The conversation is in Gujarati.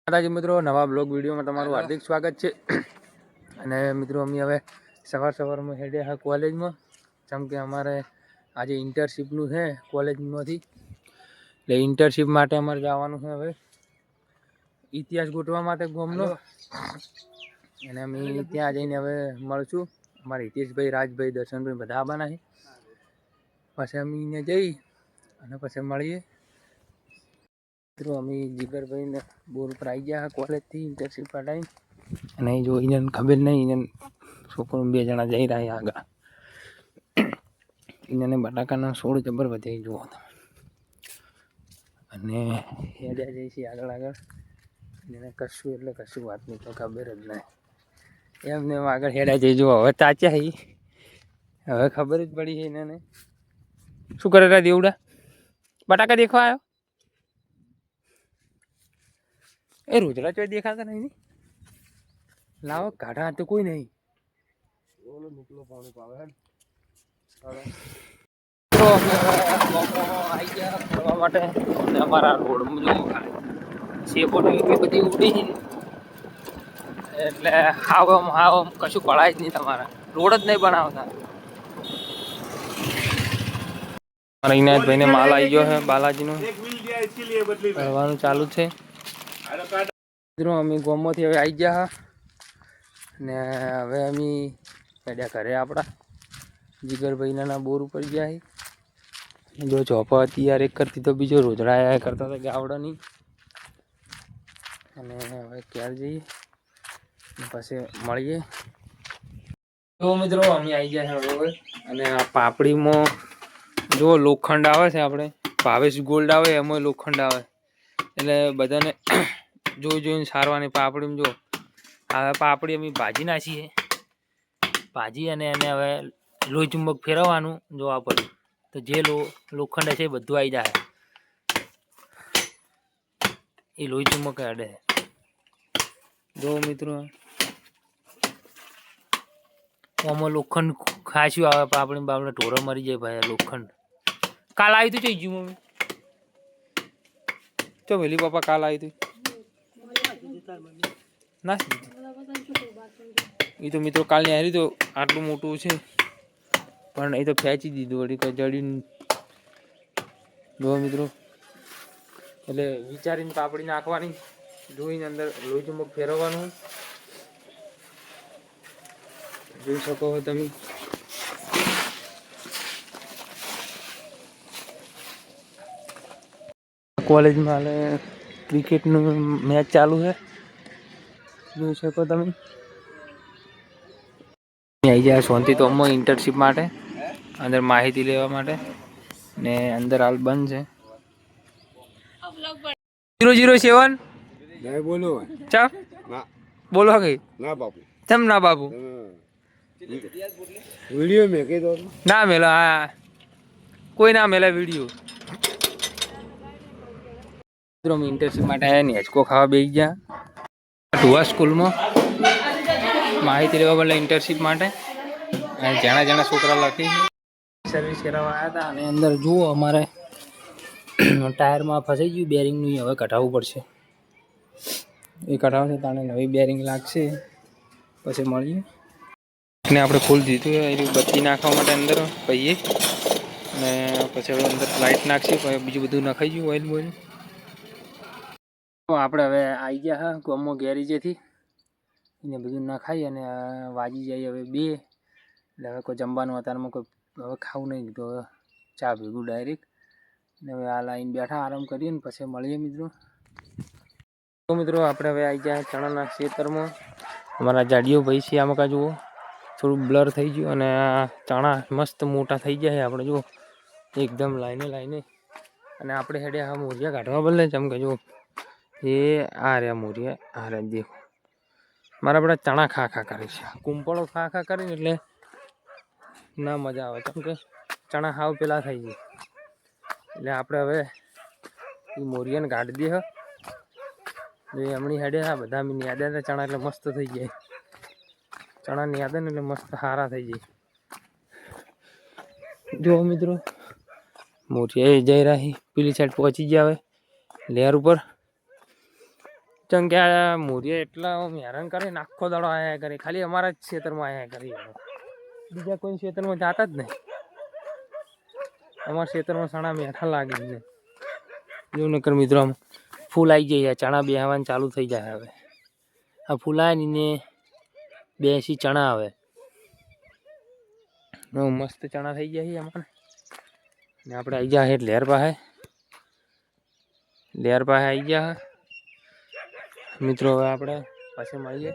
માતાજી મિત્રો, નવા બ્લોગ વિડીયોમાં તમારું હાર્દિક સ્વાગત છે. અને મિત્રો અમે હવે સવારમાં હેડ્યા હા કોલેજમાં, જેમ કે અમારે આજે ઇન્ટર્નશીપનું છે કોલેજમાંથી. એટલે ઇન્ટર્નશીપ માટે અમારે જવાનું છે હવે ઇતિહાસ ગોઠવા માટે ગામનો. અને અમે ત્યાં જઈને હવે મળશું. અમારા હિતેશભાઈ, રાજભાઈ, દર્શનભાઈ બધા આવવાના છે. પછી અમે અહીંયા જઈ અને પછી મળીએ. મિત્રો અમે જીગરભાઈને બોર ઉપર આવી ગયા કોલેજથી ઇન્ટર્નશીપ પટાવી. અને જો એને ખબર નહીં, એને છોકરો 2 જણા જઈ રહ્યા આગળ. એને બટાકાના છોડ જબર વધે જુઓ. અને હેડ્યા જઈશું આગળ. એને કશું એટલે કશું વાતની તો ખબર જ નહીં. એમને આગળ હેડ્યા જઈ જુઓ. હવે તાચ્યા હવે ખબર જ પડી છે એને. શું કરે રા દેવડા? બટાકા દેખવા આવ્યો? એ રોજડા ચોય દેખાતા નહીં. લાવો કાઢા તો કોઈ નહીં. ફરવા માટે અમારા રોડ સેપોટ બધી ઉડી એટલે હાવ કશું પડાય જ નહીં. તમારા રોડ જ નહીં બનાવતા. ઇનાયતભાઈને માલ આવી ગયો છે બાલાજીનો, ભરવાનું ચાલુ છે. મિત્રો અમે ગોમમાંથી હવે આવી ગયા ને હવે અમે હેડ્યા ઘરે આપણા જીગરભાઈના બોર ઉપર ગયા છે. જો ચોપા હતી યાર એક કરતી તો બીજો રોજડા કરતા હતા ગાવડાની. અને હવે ક્યારે જઈએ પછી મળીએ. તો મિત્રો અમે આવી ગયા છે હવે. અને આ પાપડીમાં જો લોખંડ આવે છે, આપણે ભાવેશ ગોલ્ડ આવે એમાં લોખંડ આવે. એટલે બધાને જોઈને સારવાની પાપડીમાં જો હવે પાપડી અમે ભાજી નાખીએ. ભાજી અને એને હવે લોહી ચુંબક ફેરવવાનું જોવા પડે તો જે લોખંડ છે એ બધું આવી જાય. એ લોહી ચુંબક અડે. જો મિત્રો આમાં લોખંડ ખાસ્યું આવે. પાપડી બાપડે ઢોરો મરી જાય ભાઈ. લોખંડ કાલ આવી તું જઈ ગયું મમ્મી ચો વેલી પપ્પા કાલ આવી તું ના. એ તો મિત્રો કાલની હારી તો આટલું મોટું છે પણ એ તો ફેંચી દીધું વળી કંઈ જડ્યું. જો મિત્રો એટલે વિચારીને પાપડી નાખવાની, જોઈને અંદર લોહી ચુંબક ફેરવવાનું. જોઈ શકો છો તમે. કોલેજમાં હાલે ક્રિકેટનું મેચ ચાલુ છે, જોઈ શકો તમે. આવી જાય શાંતિ તો અમો ઇન્ટર્નશીપ માટે અંદર માહિતી લેવા માટે. ને અંદર હાલ બંધ છે. 007 બોલો ચા બોલો કઈ ના બાપુ. ચમ ના બાપુ વિડીયો મેં કહી દો ના મેલો. હા કોઈ ના મેલા વિડીયો. મિત્રો અમે ઇન્ટર્નશીપ માટે આવ્યા ને હેચકો ખાવા બેસી ગયા ટુવા સ્કૂલમાં માહિતી લેવા બદલે ઇન્ટર્નશીપ માટે. અને જણા છોકરા લખી સર્વિસ કરાવવા આવ્યા હતા. અને અંદર જુઓ અમારે ટાયરમાં ફસાઈ ગયું બેરિંગનું. હવે કઢાવવું પડશે. એ કઢાવશે તાણે નવી બેરિંગ લાગશે. પછી મળીએ. ને આપણે ફૂલ દીધું એ બત્તી નાખવા માટે અંદર પહીએ. અને પછી હવે અંદર લાઇટ નાખશે. પછી બીજું બધું નખાઈ ગયું ઓઇલ બોઇલ. આપણે હવે આવી ગયા હા ગોમો ગેરેજેથી. એને બધું નખાઈ અને વાજી જાય હવે 2. એટલે હવે કોઈ જમવાનું અત્યારમાં કોઈ હવે ખાવું નહીં તો હવે ચા ભેગું ડાયરેક્ટ. ને હવે આ લાઈન બેઠા આરામ કરીએ ને પછી મળીએ મિત્રો. તો મિત્રો આપણે હવે આવી ગયા ચણાના ખેતરમાં. અમારા જાડીઓ ભાઈ છે આમાં કાં જુઓ થોડું બ્લર થઈ ગયું. અને આ ચણા મસ્ત મોટા થઈ ગયા છે આપણે જુઓ એકદમ લાઈને. અને આપણે હેડે આ મોરિયા કાઢવા બદલે જેમ કે જુઓ એ આ રહ્યા મોરિયા. આ રહ્યા દેખો મારા બધા ચણા ખા કરે છે. કુંપળો ખા કરીને એટલે ના મજા આવે. કેમ કે ચણા હાવ પેલા થઈ જાય. એટલે આપણે હવે એ મોરિયાને કાઢી દે. હમણાં હેડે હા બધા યાદા ચણા એટલે મસ્ત થઈ જાય. ચણા ની યાદ ને એટલે મસ્ત સારા થઈ જાય. જો મિત્રો મોરિયા જઈ રહ્યા પેલી સાઈડ પહોંચી ગયા હવે લેયર ઉપર. ચમ કે આ મોરિયા એટલા આમ હેરાન કરે ને આખો દાડો આયા કરે, ખાલી અમારા જ ખેતરમાં આયા કરે, બીજા કોઈ ખેતરમાં જાતા જ નહીં. અમારા ખેતરમાં સણા મેઠા લાગે જ નહીં. એવું નકર મિત્રો આમ ફૂલ આવી જાય, ચણા બેહવાનું ચાલુ થઈ જાય. હવે આ ફૂલ આવે ને બેસી ચણા આવે, મસ્ત ચણા થઈ જાય છે અમારે. ને આપણે આવી ગયા લહેર પાસે, લહેર પાસે આવી ગયા મિત્રો. હવે આપણે પાછળ મળીએ.